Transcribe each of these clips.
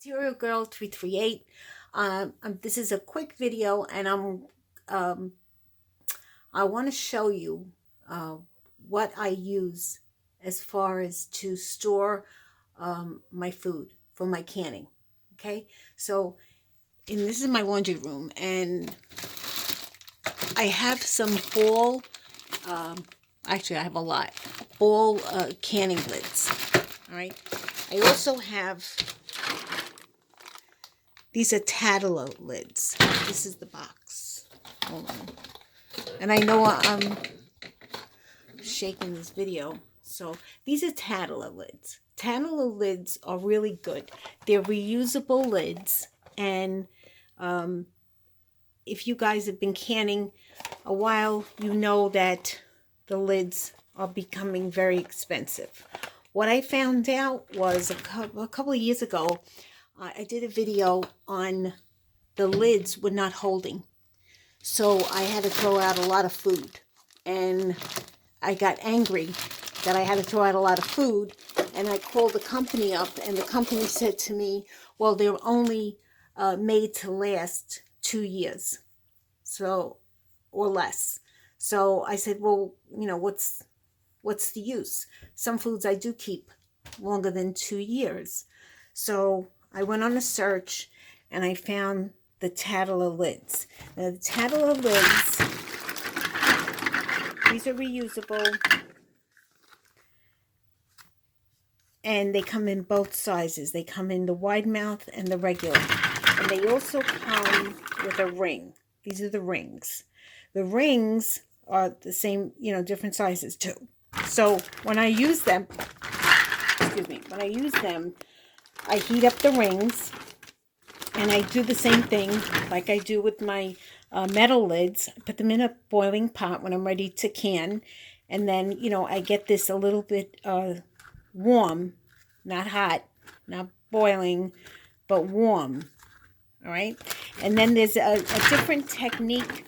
Material Girl 338. This is a quick video, and I want to show you what I use as far as to store my food for my canning. Okay, so this is my laundry room, and I have some ball. Actually, I have a lot ball canning lids. All right. I also have these are Tattler lids. This is the box. Hold on. And I know I'm shaking this video. So these are Tattler lids. Tattler lids are really good. They're reusable lids. And if you guys have been canning a while, you know that the lids are becoming very expensive. What I found out was a couple of years ago, I did a video on the lids were not holding. So I had to throw out a lot of food. And I got angry that I had to throw out a lot of food. And I called the company up, and the company said to me, well, they're only made to last 2 years. So, or less. So I said, well, you know, what's the use? Some foods I do keep longer than 2 years. So I went on a search, and I found the Tattler lids. Now, the Tattler lids, these are reusable, and they come in both sizes. They come in the wide mouth and the regular. And they also come with a ring. These are the rings. The rings are the same, different sizes too. So when I use them, I heat up the rings, and I do the same thing like I do with my metal lids. I put them in a boiling pot when I'm ready to can, and then, I get this a little bit warm, not hot, not boiling, but warm. All right. And then there's a different technique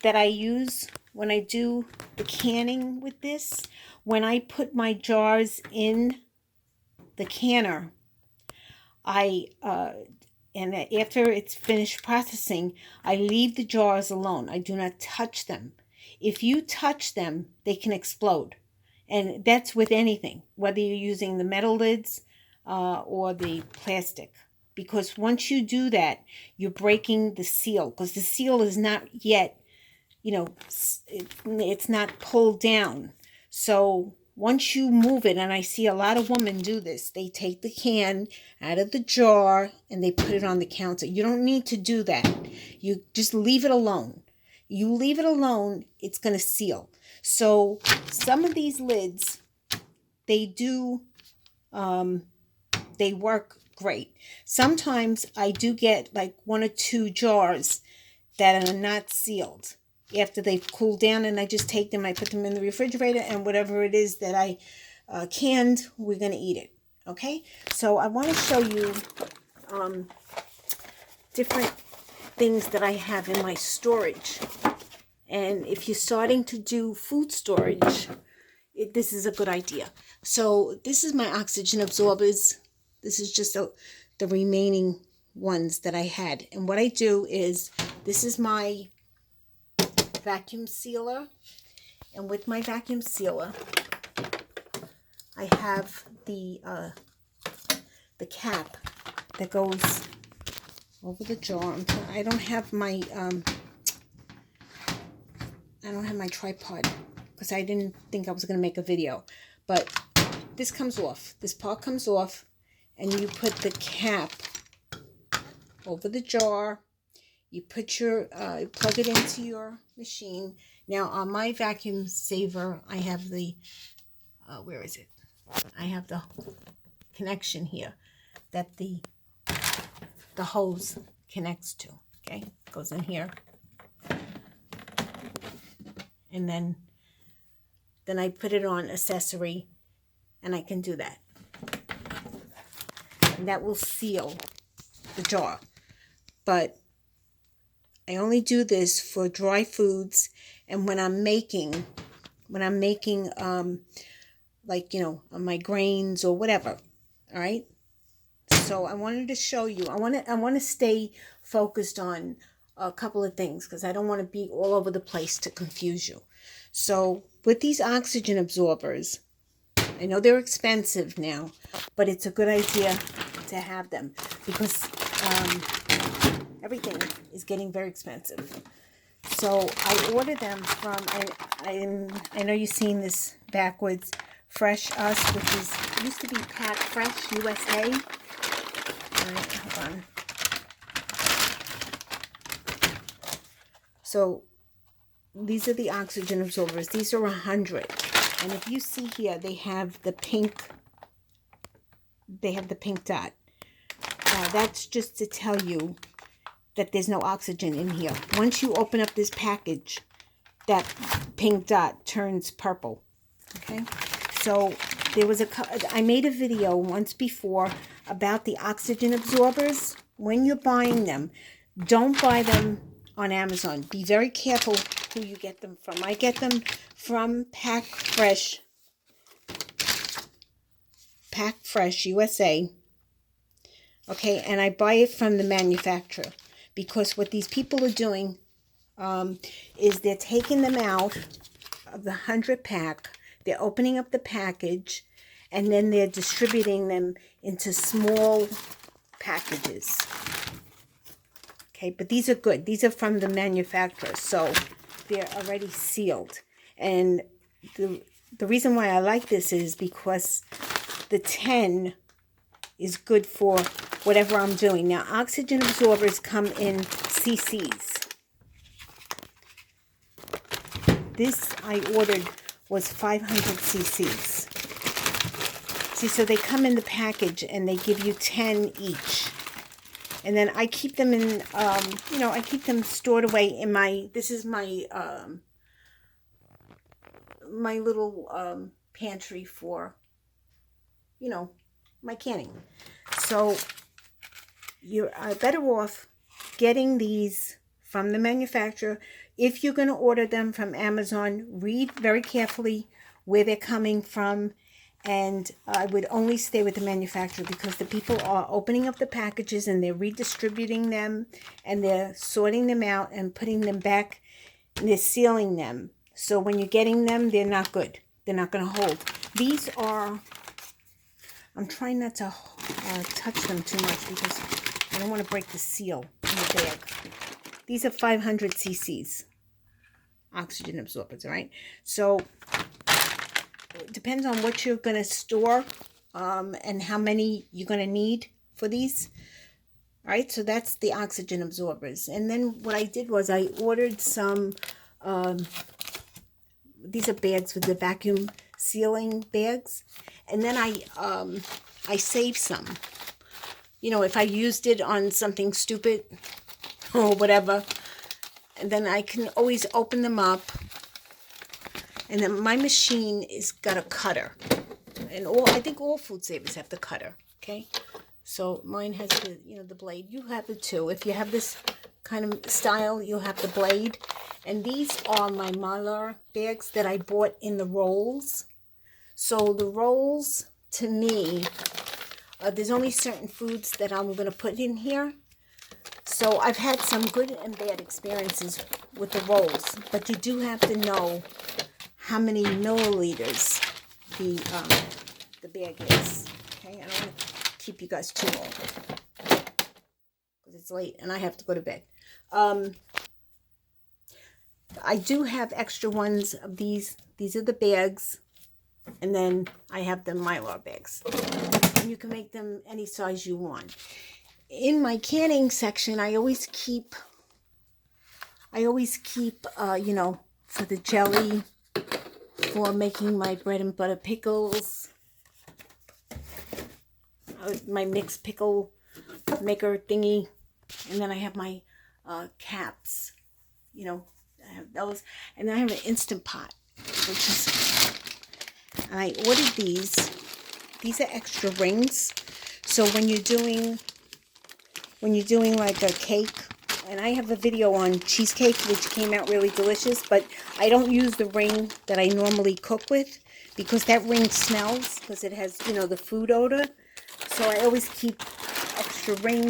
that I use when I do the canning with this. When I put my jars in the canner, and after it's finished processing, I leave the jars alone. I do not touch them. If you touch them, they can explode. And that's with anything, whether you're using the metal lids or the plastic. Because once you do that, you're breaking the seal. Because the seal is not yet, it's not pulled down. So once you move it, and I see a lot of women do this, they take the can out of the jar and they put it on the counter. You don't need to do that. You just leave it alone. You leave it alone, it's going to seal. So some of these lids, they do, they work great. Sometimes I do get like 1 or 2 jars that are not sealed after they've cooled down, and I just take them, I put them in the refrigerator, and whatever it is that I canned, we're going to eat it. Okay? So I want to show you different things that I have in my storage. And if you're starting to do food storage, this is a good idea. So this is my oxygen absorbers. This is just the remaining ones that I had. And what I do is, this is my vacuum sealer. And with my vacuum sealer, I have the cap that goes over the jar. I don't have my tripod because I didn't think I was going to make a video. But this comes off. This part comes off, and you put the cap over the jar. You put your plug it into your machine. Now on my vacuum saver, I have the where is it? I have the connection here that the hose connects to. Okay, goes in here, and then I put it on accessory, and I can do that. And that will seal the jar. But I only do this for dry foods, and when I'm making like, my grains or whatever. All right. So I wanted to show you. I want to stay focused on a couple of things because I don't want to be all over the place to confuse you. So with these oxygen absorbers, I know they're expensive now, but it's a good idea to have them because everything is getting very expensive. So I ordered them from, I know you've seen this backwards, Fresh Us, which used to be Pack Fresh USA. All right, hold on. So these are the oxygen absorbers. These are 100. And if you see here, they have the pink dot. That's just to tell you that there's no oxygen in here. Once you open up this package, that pink dot turns purple. Okay? So there was I made a video once before about the oxygen absorbers. When you're buying them, don't buy them on Amazon. Be very careful who you get them from. I get them from Pack Fresh USA. Okay, and I buy it from the manufacturer because what these people are doing is they're taking them out of the 100 pack, they're opening up the package, and then they're distributing them into small packages. Okay, but these are good. These are from the manufacturer, so they're already sealed. And the reason why I like this is because the 10 is good for whatever I'm doing. Now, oxygen absorbers come in cc's. This I ordered was 500 cc's. See, so they come in the package and they give you 10 each. And then I keep them in, I keep them stored away in this is my, my little pantry for, my canning. So you're better off getting these from the manufacturer. If you're going to order them from Amazon, read very carefully where they're coming from. And I would only stay with the manufacturer because the people are opening up the packages and they're redistributing them and they're sorting them out and putting them back and they're sealing them. So when you're getting them, they're not good. They're not going to hold. These are, I'm trying not to touch them too much because I don't want to break the seal in the bag. These are 500 cc's oxygen absorbers, all right? So it depends on what you're going to store and how many you're going to need for these. All right, so that's the oxygen absorbers. And then what I did was I ordered some, these are bags with the vacuum sealing bags. And then I saved some. If I used it on something stupid or whatever, and then I can always open them up. And then my machine is got a cutter. And I think all food savers have the cutter, okay? So mine has the blade. You have it too. If you have this kind of style, you'll have the blade. And these are my Mylar bags that I bought in the rolls. So the rolls, to me, there's only certain foods that I'm going to put in here. So I've had some good and bad experiences with the rolls. But you do have to know how many milliliters the bag is. Okay, I don't want to keep you guys too long because it's late and I have to go to bed. I do have extra ones of these. These are the bags, and then I have the Mylar bags. And you can make them any size you want. In my canning section, I always keep, for the jelly, for making my bread and butter pickles, my mixed pickle maker thingy, and then I have my caps, I have those, and then I have an Instant Pot, which is, I ordered these are extra rings, so when you're doing like a cake, and I have a video on cheesecake, which came out really delicious, but I don't use the ring that I normally cook with, because that ring smells, because it has, the food odor. So I always keep to ring